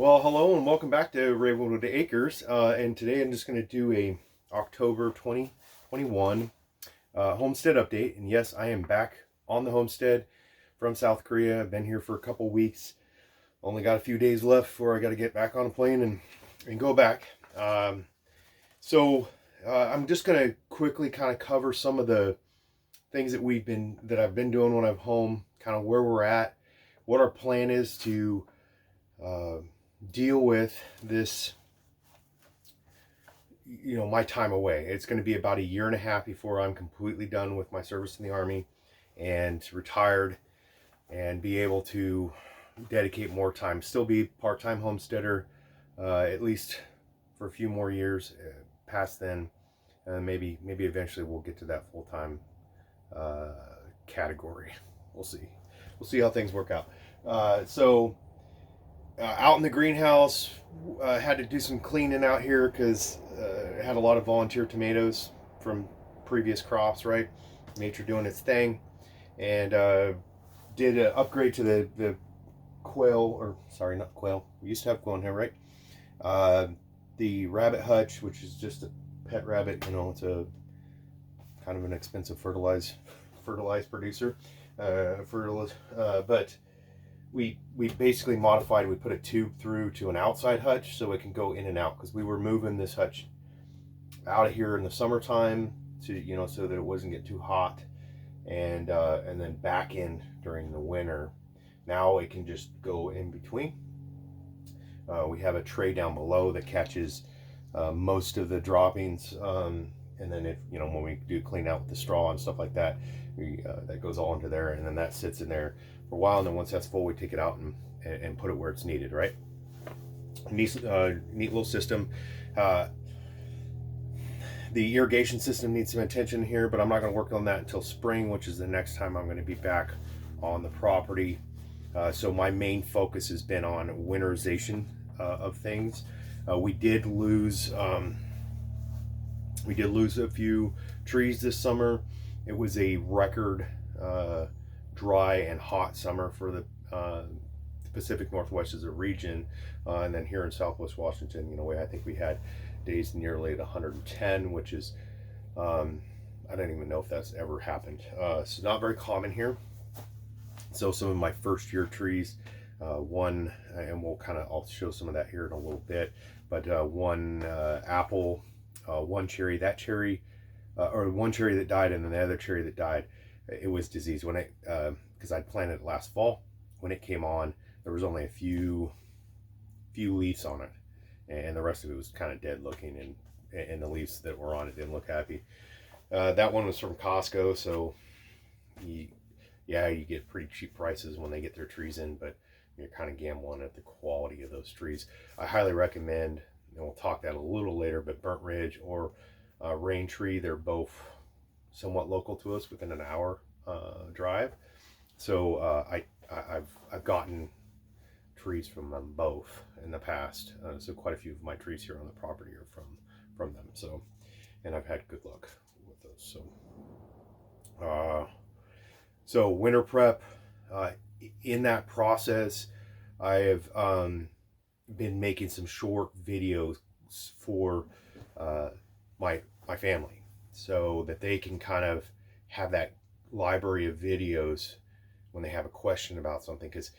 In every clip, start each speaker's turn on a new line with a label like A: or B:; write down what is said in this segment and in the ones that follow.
A: Well, hello and welcome back to Ravenwood Acres. And today I'm just going to do a October 2021 homestead update. And yes, I am back on the homestead from South Korea. I've been here for a couple weeks. Only got a few days left before I got to get back on a plane and go back. I'm just going to quickly kind of cover some of the things that I've been doing when I'm home, kind of where we're at, what our plan is to deal with this, my time away. It's going to be about a year and a half before I'm completely done with my service in the Army and retired and be able to dedicate more time, still be part-time homesteader, at least for a few more years past then. Maybe eventually we'll get to that full-time category. We'll see how things work out. Out in the greenhouse, had to do some cleaning out here because I had a lot of volunteer tomatoes from previous crops, right? Nature doing its thing. And did an upgrade to the quail, or sorry, not quail. We used to have quail in here, right? The rabbit hutch, which is just a pet rabbit. It's a kind of an expensive fertilized producer. But we basically modified. We put a tube through to an outside hutch so it can go in and out, because we were moving this hutch out of here in the summertime to so that it wasn't get too hot, and then back in during the winter. Now it can just go in between. We have a tray down below that catches most of the droppings, and then if when we do clean out with the straw and stuff like that, that goes all into there, and then that sits in there for a while, and then once that's full, we take it out and put it where it's needed, right? Neat little system. The irrigation system needs some attention here, but I'm not going to work on that until spring, which is the next time I'm going to be back on the property. So my main focus has been on winterization of things. We did lose a few trees this summer. It was a record dry and hot summer for the Pacific Northwest as a region, and then here in Southwest Washington, I think we had days nearly at 110, which is I don't even know if that's ever happened. It's not very common here. So some of my first year trees, one, and I'll show some of that here in a little bit, but one apple, one cherry, or one cherry that died, and then the other cherry that died, it was diseased. When because I'd planted it last fall, when it came on, there was only a few leaves on it, and the rest of it was kind of dead looking, and the leaves that were on it didn't look happy. That one was from Costco, so you get pretty cheap prices when they get their trees in, but you're kind of gambling at the quality of those trees. I highly recommend, and we'll talk that a little later, but Burnt Ridge or Rain Tree, they're both somewhat local to us, within an hour drive. So I've gotten trees from them both in the past. So quite a few of my trees here on the property are from them. So, and I've had good luck with those. So winter prep. In that process, I have been making some short videos for my family, so that they can kind of have that library of videos when they have a question about something, because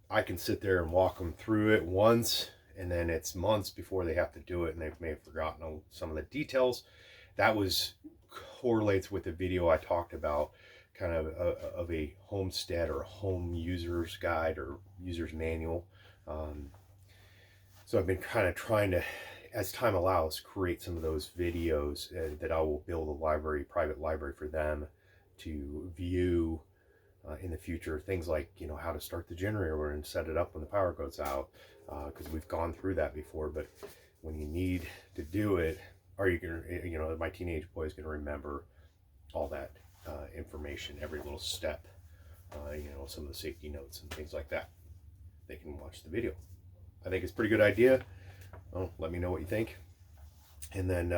A: I can sit there and walk them through it once, and then it's months before they have to do it, and they may have forgotten some of the details. That correlates with the video I talked about, kind of a homestead or home user's guide or user's manual. So I've been kind of trying to, as time allows, create some of those videos that I will build a private library for them to view in the future. Things like, how to start the generator and set it up when the power goes out, because we've gone through that before. But when you need to do it, are you gonna, my teenage boy is gonna remember all that information, every little step, some of the safety notes and things like that. They can watch the video. I think it's a pretty good idea. Let me know what you think. And then,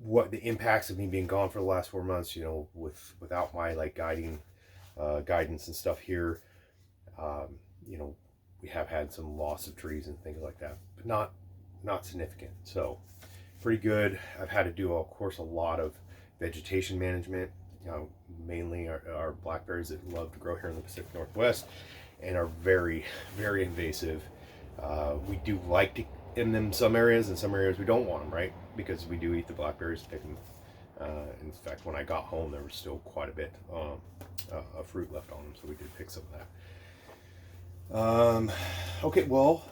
A: what the impacts of me being gone for the last 4 months, without my guidance and stuff here, we have had some loss of trees and things like that, but not significant. So pretty good. I've had to do, of course, a lot of vegetation management. Mainly our blackberries that love to grow here in the Pacific Northwest and are very, very invasive. We do like to in them some areas, and some areas we don't want them, right? Because we do eat the blackberries, pick them. In fact, when I got home, there was still quite a bit of fruit left on them, so we did pick some of that. Okay, well,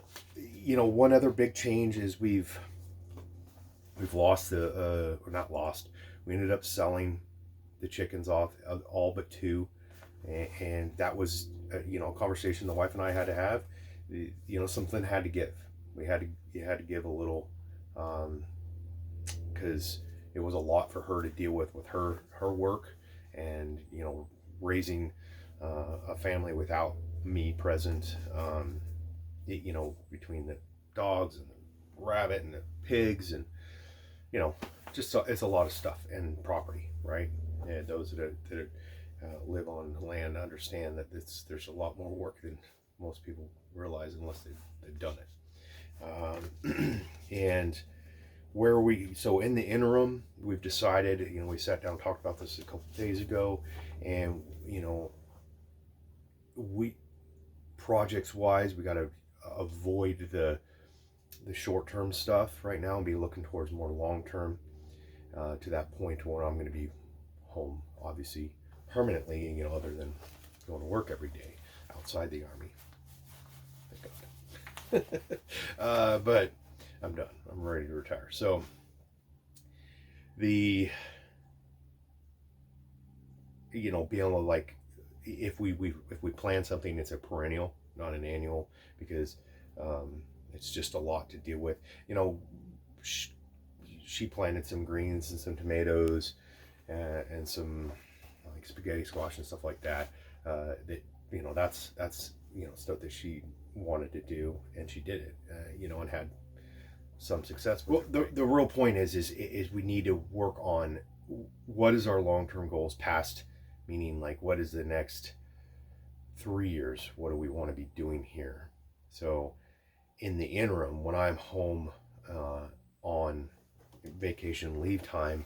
A: one other big change is we've lost or not lost. We ended up selling the chickens off, all but 2, and that was a conversation the wife and I had to have. Something had to give. You had to give a little, because it was a lot for her to deal with her work, and raising a family without me present. Between the dogs and the rabbit and the pigs, and just it's a lot of stuff, and property, right? And those that live on land understand that there's a lot more work than most people realize unless they've done it. And so in the interim, we've decided, we sat down and talked about this a couple days ago, and we projects wise, we got to avoid the short-term stuff right now and be looking towards more long-term, to that point where I'm going to be home, obviously permanently, other than going to work every day outside the Army. Thank God. But I'm done. I'm ready to retire. So being able to, if we plan something, it's a perennial, not an annual, because it's just a lot to deal with. She planted some greens and some tomatoes, and some spaghetti squash and stuff like that. That's stuff that she wanted to do, and she did it. And had some success with it. Well, the real point is we need to work on what is our long-term goals past, meaning what is the next 3 years? What do we want to be doing here? So in the interim, when I'm home on vacation leave time,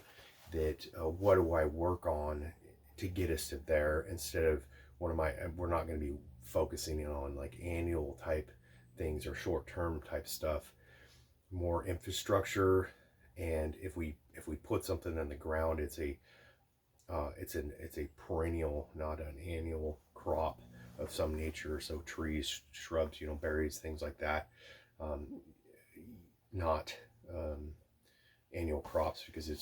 A: that what do I work on to get us to there, instead of we're not going to be focusing on annual type things or short-term type stuff, more infrastructure. And if we put something in the ground, it's a perennial, not an annual crop of some nature. So trees, shrubs, berries, things like that, not annual crops, because it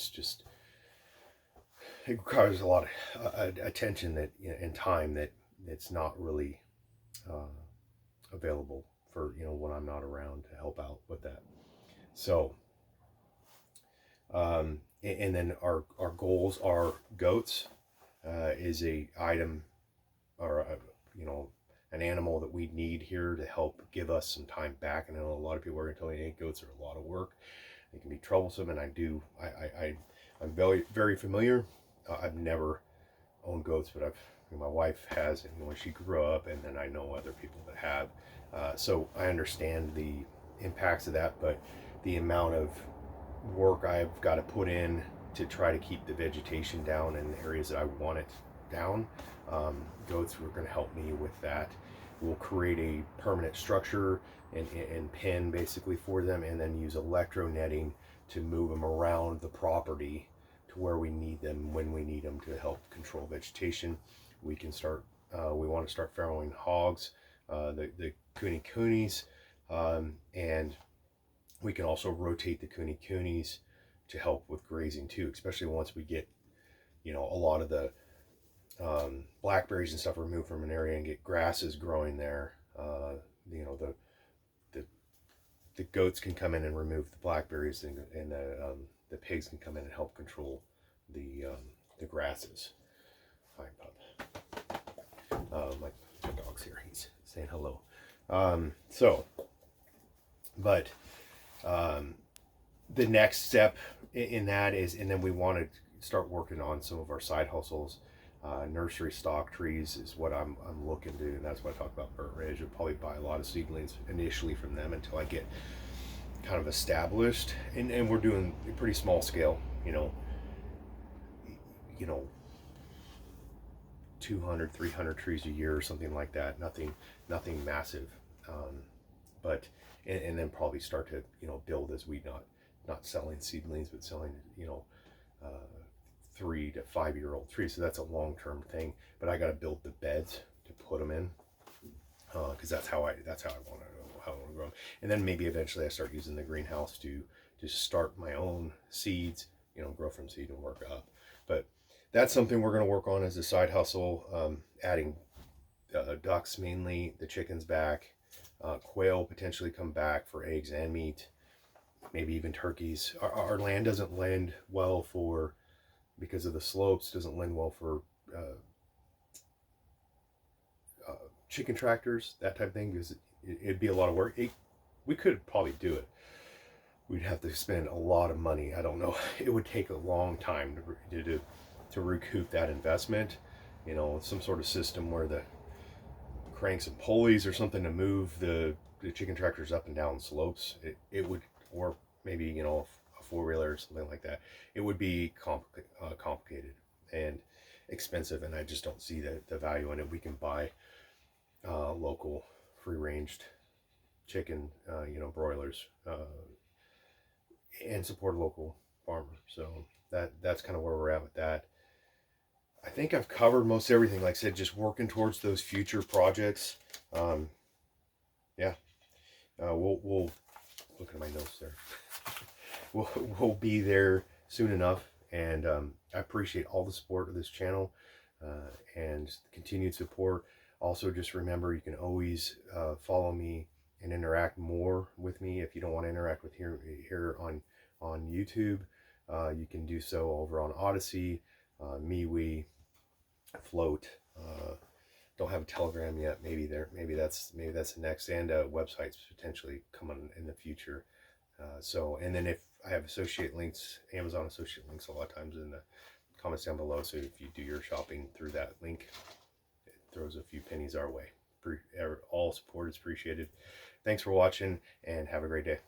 A: requires a lot of attention and time that it's not really available for when I'm not around to help out with that. So and then our goals are goats is a item, or an animal that we need here to help give us some time back. And I know a lot of people are going to tell you, hey, goats are a lot of work, they can be troublesome, and I'm very, very familiar. I've never owned goats, but my wife has, and when she grew up, and then I know other people that have. So I understand the impacts of that, but the amount of work I've got to put in to try to keep the vegetation down in the areas that I want it down, goats are going to help me with that. We'll create a permanent structure and pen basically for them, and then use electro netting to move them around the property to where we need them, when we need them, to help control vegetation. We can start, we want to start farrowing hogs, the coonies, and we can also rotate the coonies to help with grazing too, especially once we get, a lot of the blackberries and stuff removed from an area and get grasses growing there. The goats can come in and remove the blackberries, and the pigs can come in and help control the grasses. Hi, pup. My dog's here. He's saying hello. The next step in that is, and then we want to start working on some of our side hustles. Nursery stock trees is what I'm looking to, and that's what I talk about Burnt Ridge. I'll probably buy a lot of seedlings initially from them until I get kind of established, and we're doing a pretty small scale, you know 200 300 trees a year or something like that, nothing massive, but and then probably start to build as we not selling seedlings but selling uh, 3 to 5 year old trees. So that's a long-term thing, but I got to build the beds to put them in, because that's how I want to grow them. And then maybe eventually I start using the greenhouse to just start my own seeds, grow from seed and work up. But that's something we're going to work on as a side hustle. Adding ducks, mainly the chickens back, quail potentially come back for eggs and meat, maybe even turkeys. Our land doesn't lend well for, because of the slopes, doesn't lend well for chicken tractors, that type of thing, because it'd be a lot of work. We could probably do it. We'd have to spend a lot of money. I don't know. It would take a long time to recoup that investment. Some sort of system where the cranks and pulleys or something to move the chicken tractors up and down slopes. It would, or maybe a four-wheeler or something like that. It would be complicated and expensive, and I just don't see the value in it. We can buy local free-ranged chicken, broilers, and support a local farmer. So that's kind of where we're at with that. I think I've covered most everything. Like I said, just working towards those future projects. Yeah, we'll look at my notes there. we'll be there soon enough, and I appreciate all the support of this channel, and continued support. Also, just remember, you can always follow me and interact more with me. If you don't want to interact with here on YouTube, you can do so over on Odyssey, MeWe, Float. Don't have a Telegram yet. Maybe that's the next, and websites potentially coming in the future. And then if I have associate links, Amazon associate links, a lot of times in the comments down below. So if you do your shopping through that link, it throws a few pennies our way. All support is appreciated. Thanks for watching, and have a great day.